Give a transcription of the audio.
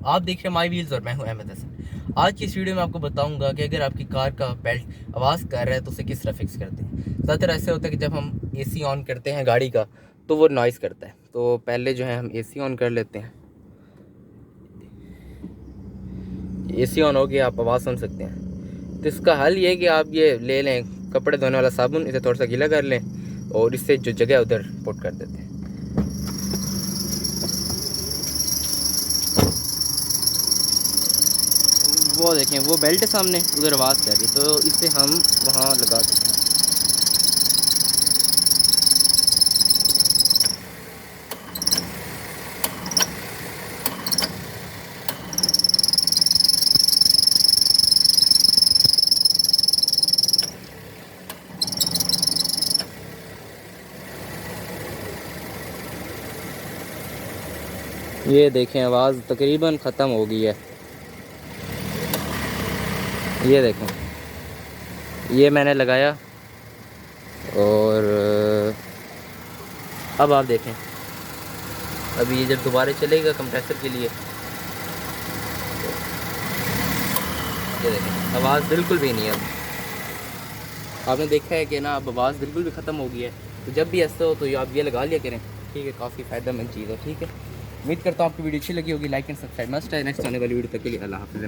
आप देख रहे हैं माई व्हील्स और मैं हूं अहमद हसन। आज की इस वीडियो में आपको बताऊंगा कि अगर आपकी कार का बेल्ट आवाज़ कर रहा है तो उसे किस तरह फिक्स करते हैं। ज़्यादातर ऐसे होता है कि जब हम एसी ऑन करते हैं गाड़ी का तो वो नॉइज़ करता है। तो पहले जो है हम एसी ऑन कर लेते हैं। एसी ऑन हो गया, आप आवाज़ सुन सकते हैं। तो इसका हल ये है कि आप ये ले लें कपड़े धोने वाला साबुन, इसे थोड़ा सा गीला कर लें और इससे जो जगह उधर पुट कर देते हैं। वो देखें, वो बेल्ट है सामने, उधर आवाज़ कर रही, तो इसे हम वहाँ लगा सकते हैं। ये देखें, आवाज़ तकरीबन ख़त्म हो गई है। ये देखें, ये मैंने लगाया और अब आप देखें, अभी ये जब दोबारा चलेगा कंप्रेसर के लिए, ये देखें आवाज़ बिल्कुल भी नहीं है। अब आपने देखा है कि ना, अब आवाज़ बिल्कुल भी ख़त्म हो गई है। तो जब भी ऐसा हो तो आप ये लगा लिया करें, ठीक है, काफ़ी फ़ायदेमंद चीज़ है। ठीक है, उम्मीद करता हूँ आपकी वीडियो अच्छी लगी होगी। लाइक एंड सब्सक्राइब मस्ट है। नेक्स्ट आने वाली वीडियो तक के लिए अल्लाह हाफ़िज़।